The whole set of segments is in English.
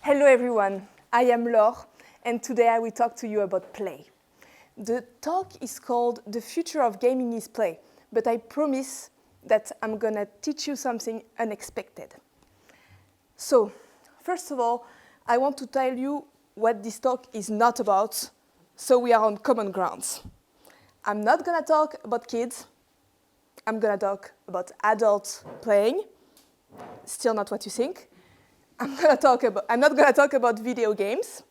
Hello everyone, I am Laure, and today I will talk to you about play. The talk is called The Future of Gaming is Play, but I promise that I'm gonna teach you something unexpected. So, first of all, I want to tell you what this talk is not about, so we are on common grounds. I'm not gonna talk about kids, I'm gonna talk about adults playing, still not what you think. I'm not gonna talk about video games.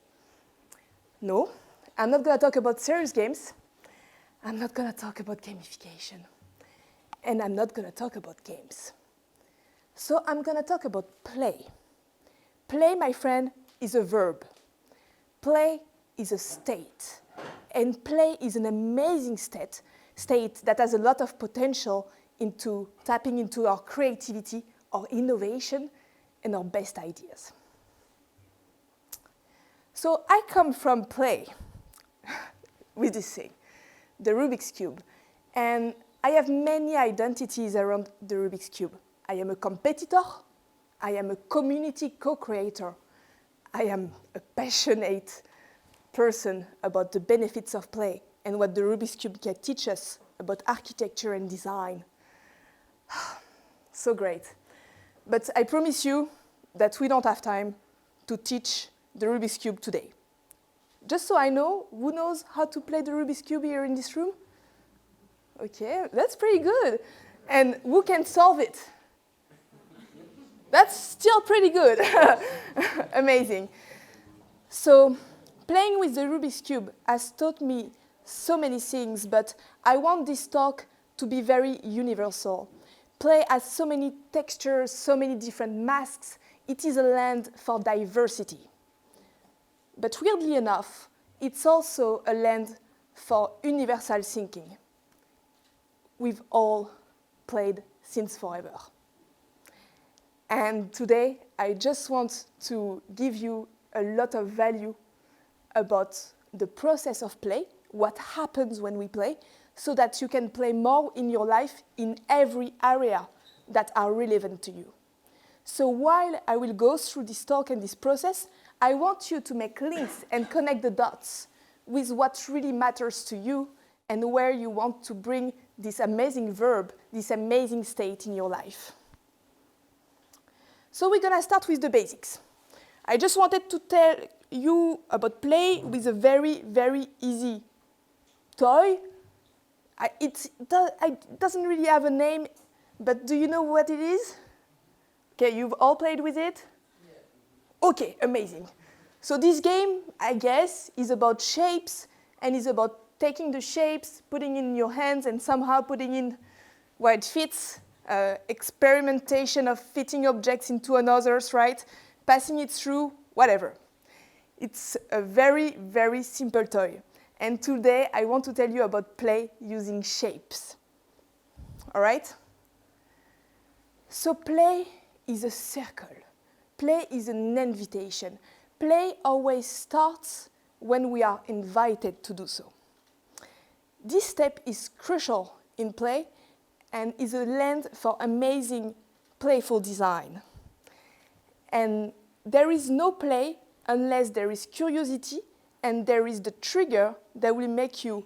No, I'm not gonna talk about serious games. I'm not gonna talk about gamification. And I'm not gonna talk about games. So I'm gonna talk about play. Play, my friend, is a verb. Play is a state. And play is an amazing state that has a lot of potential into tapping into our creativity, our innovation, and our best ideas. So I come from play with this thing, the Rubik's Cube. And I have many identities around the Rubik's Cube. I am a competitor, I am a community co-creator, I am a passionate person about the benefits of play and what the Rubik's Cube can teach us about architecture and design. So great. But I promise you that we don't have time to teach the Rubik's Cube today. Just so I know, who knows how to play the Rubik's Cube here in this room? Okay, that's pretty good. And who can solve it? That's still pretty good. Amazing. So, playing with the Rubik's Cube has taught me so many things, but I want this talk to be very universal. Play has so many textures, so many different masks. It is a land for diversity. But weirdly enough, it's also a land for universal thinking. We've all played since forever. And today, I just want to give you a lot of value about the process of play, what happens when we play, so that you can play more in your life in every area that are relevant to you. So while I will go through this talk and this process, I want you to make links and connect the dots with what really matters to you and where you want to bring this amazing verb, this amazing state in your life. So we're gonna start with the basics. I just wanted to tell you about play with a very, very easy toy. It doesn't really have a name, but do you know what it is? Okay, you've all played with it? Yeah. Okay, amazing. So this game, I guess, is about shapes and is about taking the shapes, putting in your hands and somehow putting in where it fits, experimentation of fitting objects into another's, right? Passing it through, whatever. It's a very, very simple toy. And today, I want to tell you about play using shapes. All right? So play is a circle. Play is an invitation. Play always starts when we are invited to do so. This step is crucial in play and is a land for amazing playful design. And there is no play unless there is curiosity and there is the trigger that will make you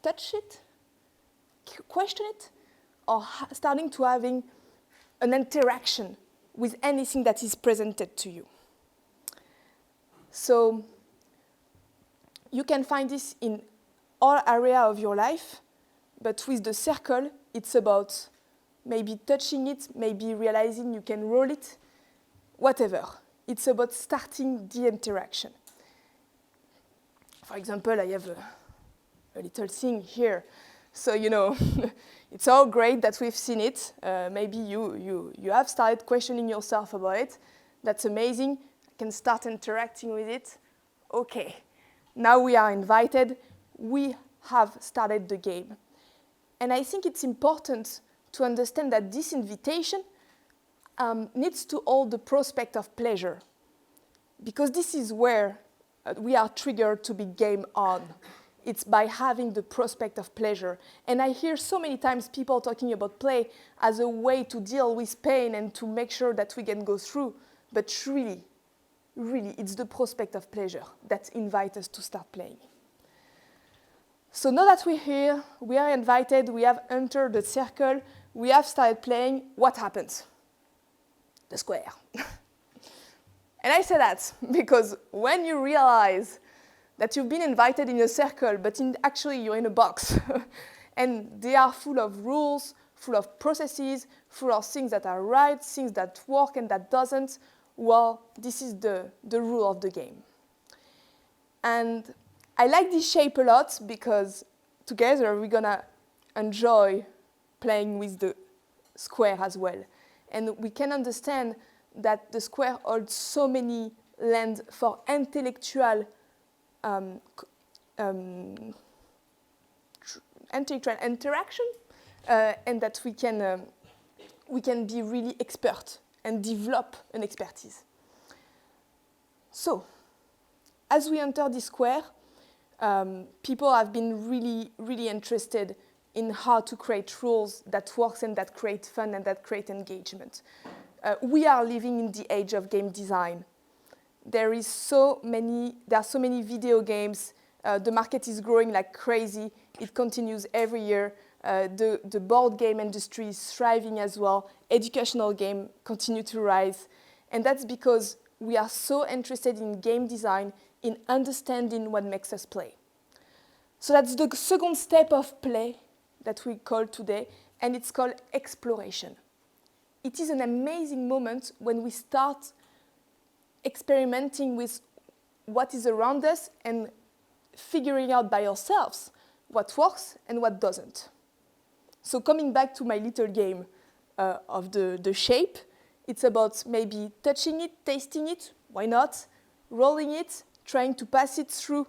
touch it, question it, or starting to having an interaction with anything that is presented to you. So you can find this in all areas of your life, but with the circle, it's about maybe touching it, maybe realizing you can roll it, whatever. It's about starting the interaction. For example, I have a little thing here. So, you know, it's all great that we've seen it. Maybe you have started questioning yourself about it. That's amazing. I can start interacting with it. Okay, now we are invited. We have started the game. And I think it's important to understand that this invitation needs to hold the prospect of pleasure, because this is where we are triggered to be game on. It's by having the prospect of pleasure. And I hear so many times people talking about play as a way to deal with pain and to make sure that we can go through. But really, really, it's the prospect of pleasure that invites us to start playing. So now that we're here, we are invited, we have entered the circle, we have started playing, what happens? The square. And I say that because when you realize that you've been invited in a circle, but actually you're in a box, and they are full of rules, full of processes, full of things that are right, things that work and that doesn't, well, this is the rule of the game. And I like this shape a lot because together we're gonna enjoy playing with the square as well. And we can understand that the square holds so many lands for intellectual interaction, and that we can be really expert and develop an expertise. So, as we enter this square, people have been really, really interested in how to create rules that works and that create fun and that create engagement. We are living in the age of game design. There are so many video games. The market is growing like crazy. It continues every year. The board game industry is thriving as well. Educational games continue to rise. And that's because we are so interested in game design, in understanding what makes us play. So that's the second step of play that we call today, and it's called exploration. It is an amazing moment when we start experimenting with what is around us and figuring out by ourselves what works and what doesn't. So coming back to my little game of the shape, it's about maybe touching it, tasting it, why not, rolling it, trying to pass it through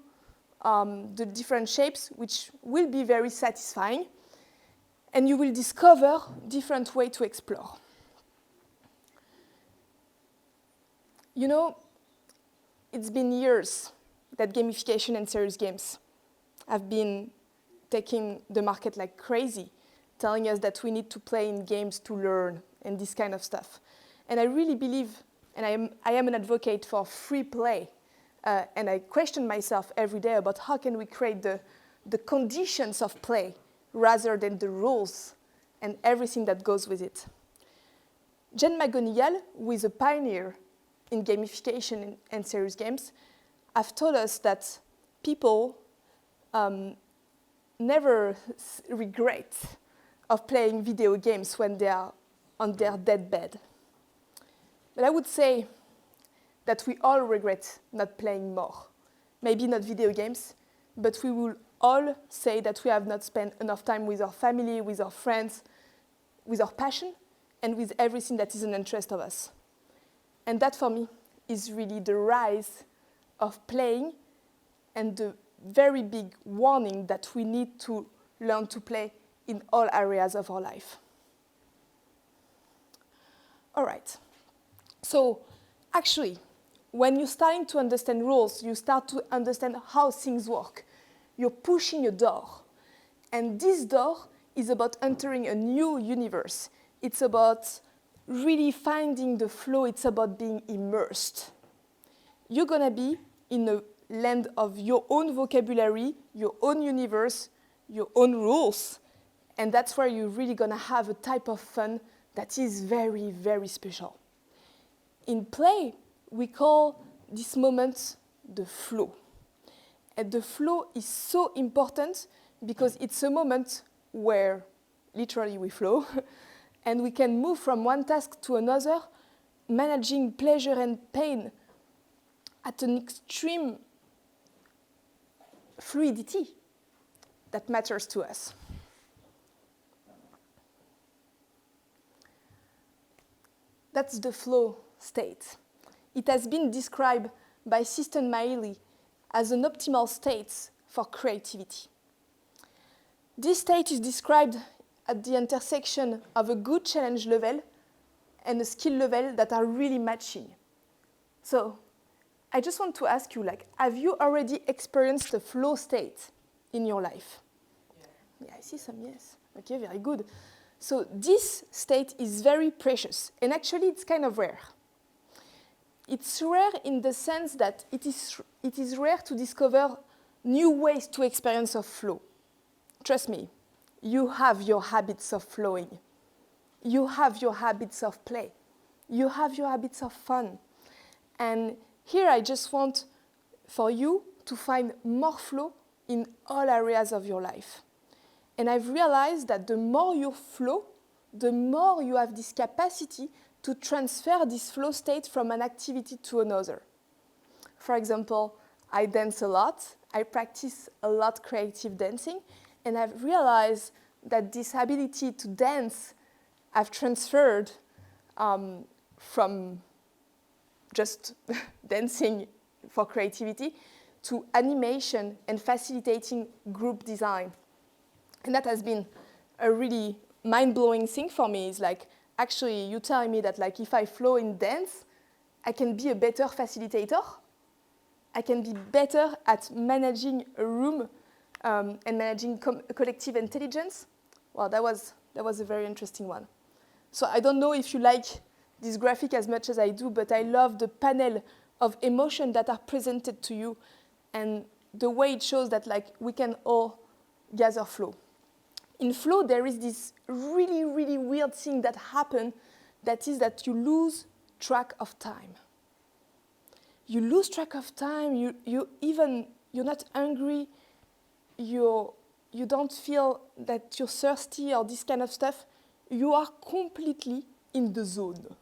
the different shapes, which will be very satisfying. And you will discover different ways to explore. You know, it's been years that gamification and serious games have been taking the market like crazy, telling us that we need to play in games to learn and this kind of stuff. And I really believe, and I am an advocate for free play, and I question myself every day about how can we create the conditions of play rather than the rules and everything that goes with it. Jen McGonigal, who is a pioneer in gamification and serious games, have told us that people never regret of playing video games when they are on their deathbed. But I would say that we all regret not playing more. Maybe not video games, but we will all say that we have not spent enough time with our family, with our friends, with our passion, and with everything that is an interest of us. And that, for me, is really the rise of playing and the very big warning that we need to learn to play in all areas of our life. All right. So, actually, when you're starting to understand rules, you start to understand how things work. You're pushing a door. And this door is about entering a new universe. It's about really finding the flow. It's about being immersed. You're going to be in a land of your own vocabulary, your own universe, your own rules. And that's where you're really going to have a type of fun that is very, very special. In play, we call this moment the flow. And the flow is so important because it's a moment where literally we flow and we can move from one task to another, managing pleasure and pain at an extreme fluidity that matters to us. That's the flow state. It has been described by Siston Mailey as an optimal state for creativity. This state is described at the intersection of a good challenge level and a skill level that are really matching. So, I just want to ask you, have you already experienced the flow state in your life? Yeah, I see some yes. Okay, very good. So this state is very precious, and actually it's kind of rare. it's rare in the sense that it is rare to discover new ways to experience of flow. Trust me, you have your habits of flowing. You have your habits of play. You have your habits of fun. And here I just want for you to find more flow in all areas of your life. And I've realized that the more you flow, the more you have this capacity to transfer this flow state from an activity to another. For example, I dance a lot. I practice a lot creative dancing. And I've realized that this ability to dance I've transferred from just dancing for creativity to animation and facilitating group design. And that has been a really mind-blowing thing for me. It's like, actually, you telling me that like if I flow in dance, I can be a better facilitator. I can be better at managing a room and managing collective intelligence. Well, that was a very interesting one. So I don't know if you like this graphic as much as I do, but I love the panel of emotions that are presented to you and the way it shows that like we can all gather flow. In flow, there is this really, really weird thing that happens, that is that you lose track of time. You lose track of time, you're not hungry, you don't feel that you're thirsty or this kind of stuff. You are completely in the zone.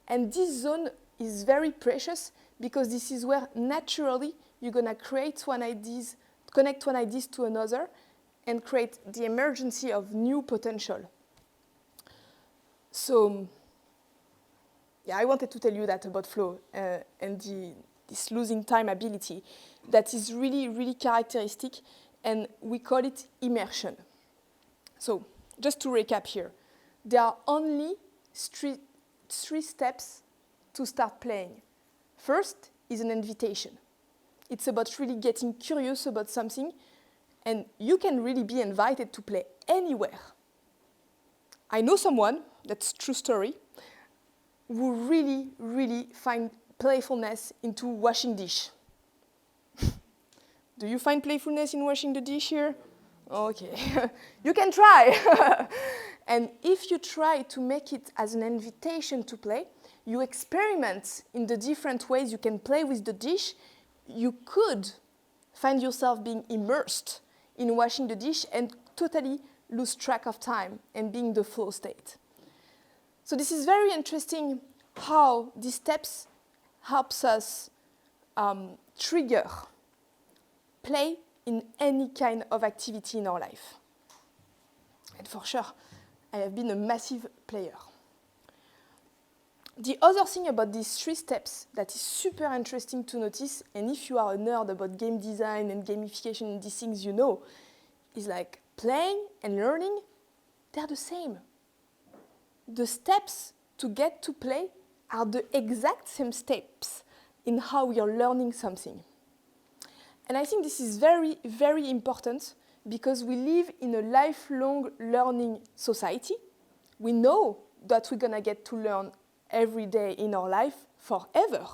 And this zone is very precious because this is where naturally you're going to connect one ideas to another and create the emergency of new potential. So, yeah, I wanted to tell you that about flow and this losing time ability that is really, really characteristic, and we call it immersion. So, just to recap here, there are only three steps to start playing. First is an invitation. It's about really getting curious about something, and you can really be invited to play anywhere. I know someone, that's true story, who really, really find playfulness into washing dish. Do you find playfulness in washing the dish here? Okay, you can try. And if you try to make it as an invitation to play, you experiment in the different ways you can play with the dish, you could find yourself being immersed in washing the dish and totally lose track of time and being in the flow state. So this is very interesting how these steps helps us trigger play in any kind of activity in our life. And for sure, I have been a massive player. The other thing about these three steps that is super interesting to notice, and if you are a nerd about game design and gamification and these things you know, is like playing and learning, they're the same. The steps to get to play are the exact same steps in how we are learning something. And I think this is very, very important because we live in a lifelong learning society. We know that we're going to get to learn every day in our life forever.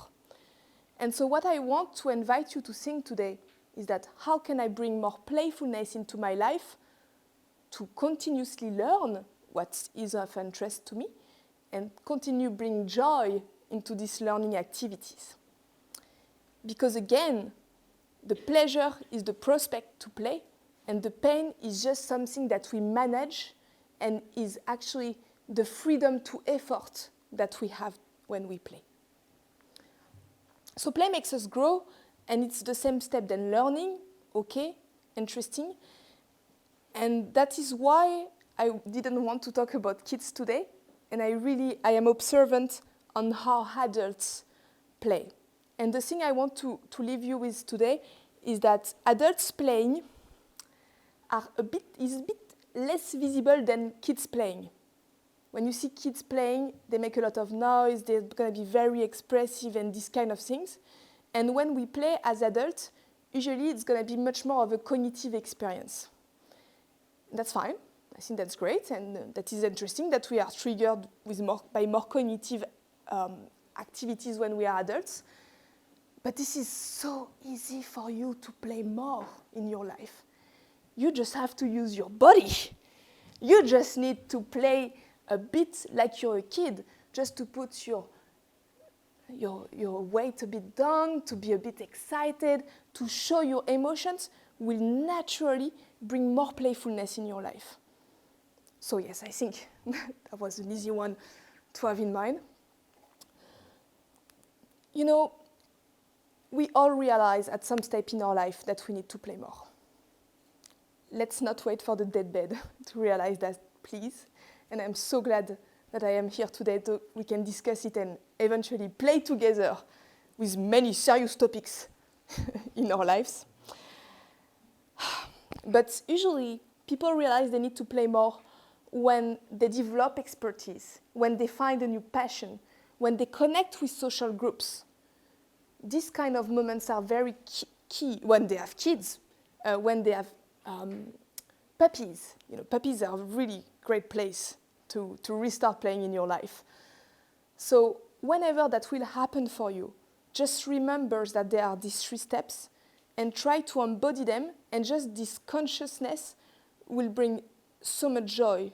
And so what I want to invite you to think today is that how can I bring more playfulness into my life to continuously learn what is of interest to me and continue bring joy into these learning activities. Because again, the pleasure is the prospect to play, and the pain is just something that we manage and is actually the freedom to effort that we have when we play. So play makes us grow, and it's the same step than learning, okay, interesting. And that is why I didn't want to talk about kids today, and I am observant on how adults play. And the thing I want to leave you with today is that adults playing is a bit less visible than kids playing. When you see kids playing, they make a lot of noise, they're going to be very expressive and these kind of things. And when we play as adults, usually it's going to be much more of a cognitive experience. That's fine. I think that's great, and that is interesting that we are triggered with by more cognitive activities when we are adults. But this is so easy for you to play more in your life. You just have to use your body. You just need to play a bit like you're a kid, just to put your weight a bit down, to be a bit excited, to show your emotions will naturally bring more playfulness in your life. So yes, I think that was an easy one to have in mind. You know, we all realize at some step in our life that we need to play more. Let's not wait for the deathbed to realize that, please. And I'm so glad that I am here today so we can discuss it and eventually play together with many serious topics in our lives. But usually, people realize they need to play more when they develop expertise, when they find a new passion, when they connect with social groups. These kind of moments are very key when they have kids, when they have puppies. You know, puppies are a really great place to restart playing in your life. So whenever that will happen for you, just remember that there are these 3 steps and try to embody them, and just this consciousness will bring so much joy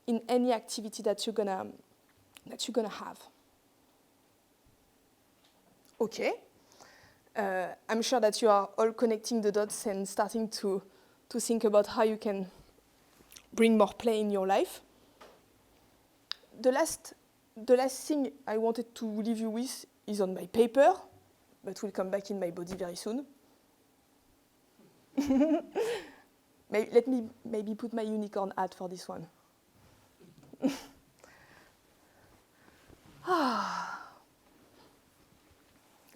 in any activity that you're gonna have. Okay. I'm sure that you are all connecting the dots and starting to think about how you can bring more play in your life. The last thing I wanted to leave you with is on my paper, but will come back in my body very soon. Let me maybe put my unicorn hat for this one.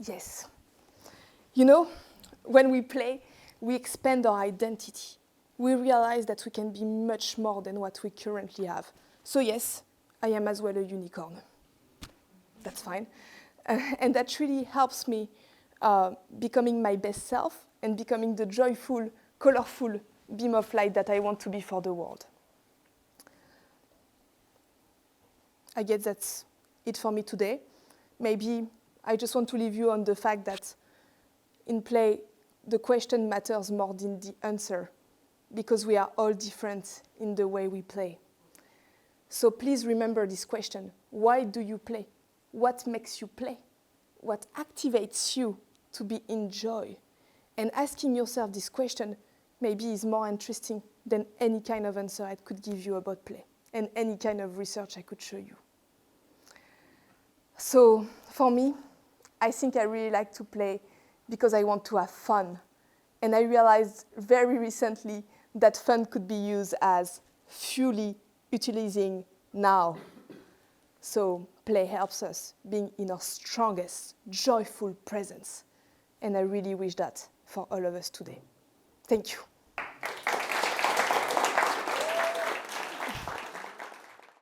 Yes. You know, when we play, we expand our identity. We realize that we can be much more than what we currently have. So yes, I am as well a unicorn. That's fine. And that really helps me becoming my best self and becoming the joyful, colorful beam of light that I want to be for the world. I guess that's it for me today. Maybe I just want to leave you on the fact that in play, the question matters more than the answer, because we are all different in the way we play. So please remember this question. Why do you play? What makes you play? What activates you to be in joy? And asking yourself this question maybe is more interesting than any kind of answer I could give you about play and any kind of research I could show you. So for me, I think I really like to play because I want to have fun. And I realized very recently that fun could be used as fully utilizing now. So play helps us being in our strongest, joyful presence. And I really wish that for all of us today. Thank you.